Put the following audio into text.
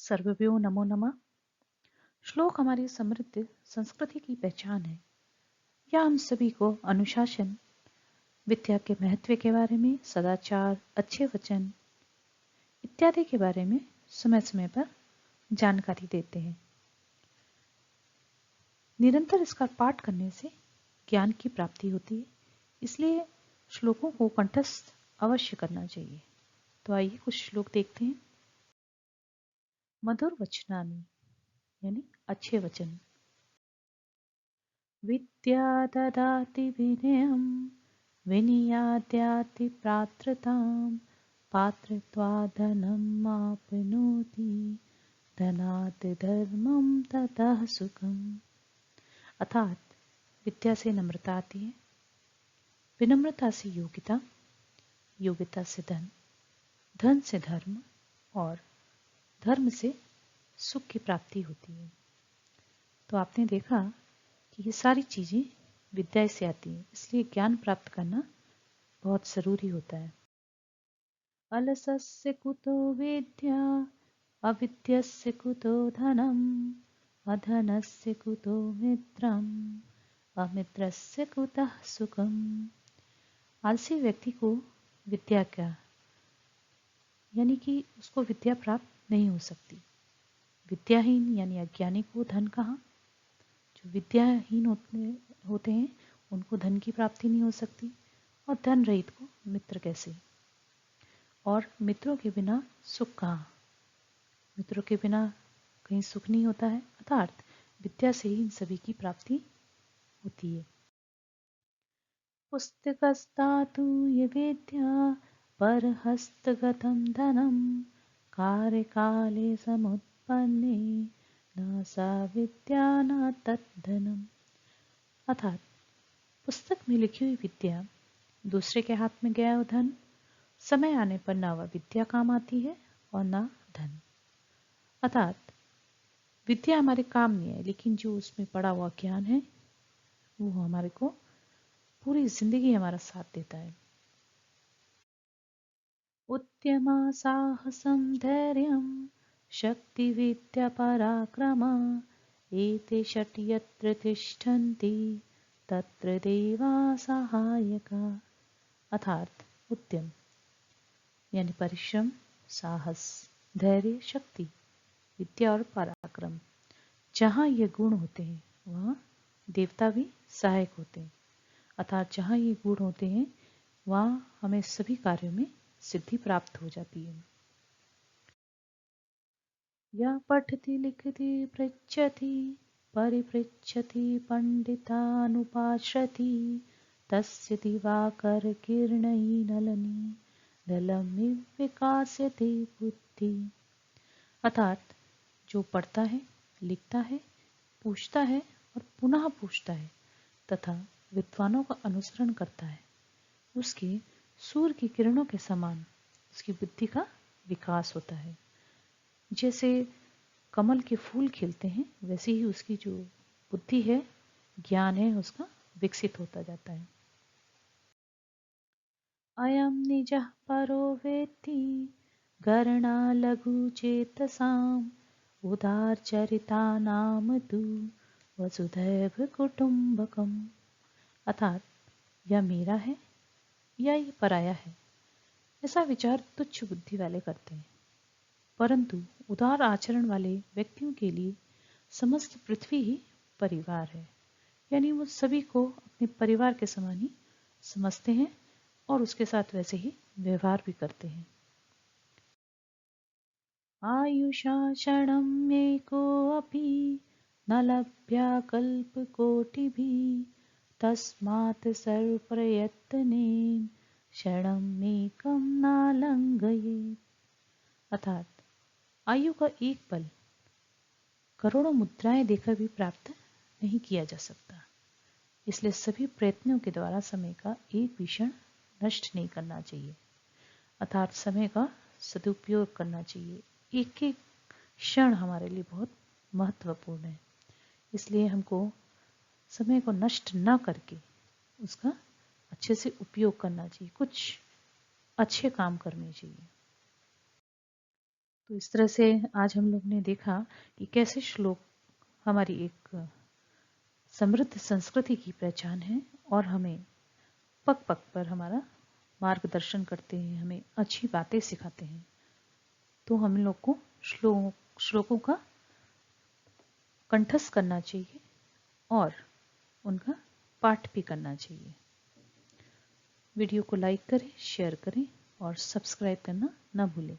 सर्वभ्यो नमो नमः। श्लोक हमारी समृद्ध संस्कृति की पहचान है। यह हम सभी को अनुशासन, विद्या के महत्व के बारे में, सदाचार, अच्छे वचन इत्यादि के बारे में समय समय पर जानकारी देते हैं। निरंतर इसका पाठ करने से ज्ञान की प्राप्ति होती है, इसलिए श्लोकों को कंठस्थ अवश्य करना चाहिए। तो आइए कुछ श्लोक देखते हैं। मधुर वचनानि यानी अच्छे वचन। विद्या ददाति विनयं विनयाद्याति पात्रतां पात्रत्वात् धनम् आप्नोति धनात् धर्मं ततः सुखम्। अर्थात विद्या से नम्रता आती है, विनम्रता से योग्यता, योग्यता से धन, धन से धर्म और धर्म से सुख की प्राप्ति होती है। तो आपने देखा कि ये सारी चीजें विद्या से आती है, इसलिए ज्ञान प्राप्त करना बहुत जरूरी होता है। अलसस्य कुतो विद्या अविद्यस्य कुतो धनम् अधनस्य कुतो मित्रम् अमित्रस्य कुतः सुखम्। आलसी व्यक्ति को विद्या क्या, यानी कि उसको विद्या प्राप्त नहीं हो सकती। विद्याहीन यानी अज्ञानी को धन कहाँ, जो विद्याहीन होते हैं उनको धन की प्राप्ति नहीं हो सकती, और धन रहित को मित्र कैसे, और मित्रों के बिना सुख कहाँ, मित्रों के बिना कहीं सुख नहीं होता है। अर्थात विद्या से ही इन सभी की प्राप्ति होती है। पुस्तकस्तातु ये विद्या परहस्तगतं धनं कार्यकाले समुत्पन्ने न सा विद्या न तद्धनम्। अर्थात पुस्तक में लिखी हुई विद्या दूसरे के हाथ में गया धन, समय आने पर न वह विद्या काम आती है और न धन। अर्थात विद्या हमारे काम नहीं है, लेकिन जो उसमें पड़ा हुआ ज्ञान है वो हमारे को पूरी जिंदगी हमारा साथ देता है। उद्यमा साहसं धैर्यं शक्ति विद्या पराक्रमा एते षट् यत्र तिष्ठन्ति तत्र देवा सहायका। अर्थात उद्यम यानी परिश्रम, साहस, धैर्य, शक्ति, विद्या और पराक्रम, जहाँ ये गुण होते हैं वहाँ देवता भी सहायक होते हैं। अर्थात जहाँ ये गुण होते हैं वहाँ हमें सभी कार्यों में सिद्धि प्राप्त हो जाती है। या पठति लिखति पृच्छति परिपृच्छति पंडितानुपाश्रति तस्य दिवाकर किरणै नलनी नलमिव विकास्यते बुद्धि। अर्थात जो पढ़ता है, लिखता है, पूछता है और पुनः पूछता है तथा विद्वानों का अनुसरण करता है, उसकी सूर्य की किरणों के समान उसकी बुद्धि का विकास होता है। जैसे कमल के फूल खिलते हैं वैसे ही उसकी जो बुद्धि है, ज्ञान है, उसका विकसित होता जाता है। अयम निजः परो वेत्ति गणा लघु चेतसाम उदारचरितानाम तु वसुधैव कुटुंबकम। अर्थात यह मेरा है या ये पराया है, ऐसा विचार तुच्छ बुद्धि वाले करते हैं, परंतु उदार आचरण वाले व्यक्तियों के लिए समस्त पृथ्वी ही परिवार है, यानी वो सभी को अपने परिवार के समान ही समझते हैं और उसके साथ वैसे ही व्यवहार भी करते हैं। आयुषा क्षणम् एकोऽपि न लभ्या कल्पकोटिभिः तस्मात् सर्वप्रयत्नेन क्षणम् एकं नालंघयेत्। अर्थात आयु का एक पल करोड़ों मुद्राएं देकर भी प्राप्त नहीं किया जा सकता, इसलिए सभी प्रयत्नों के द्वारा समय का एक भी क्षण नष्ट नहीं करना चाहिए। अर्थात समय का सदुपयोग करना चाहिए। एक एक क्षण हमारे लिए बहुत महत्वपूर्ण है, इसलिए हमको समय को नष्ट न करके उसका अच्छे से उपयोग करना चाहिए, कुछ अच्छे काम करने चाहिए। तो इस तरह से आज हम लोग ने देखा कि कैसे श्लोक हमारी एक समृद्ध संस्कृति की पहचान है और हमें पग पग पर हमारा मार्गदर्शन करते हैं, हमें अच्छी बातें सिखाते हैं। तो हम लोग को श्लोकों का कंठस्थ करना चाहिए और उनका पाठ भी करना चाहिए। वीडियो को लाइक करें, शेयर करें और सब्सक्राइब करना ना भूलें।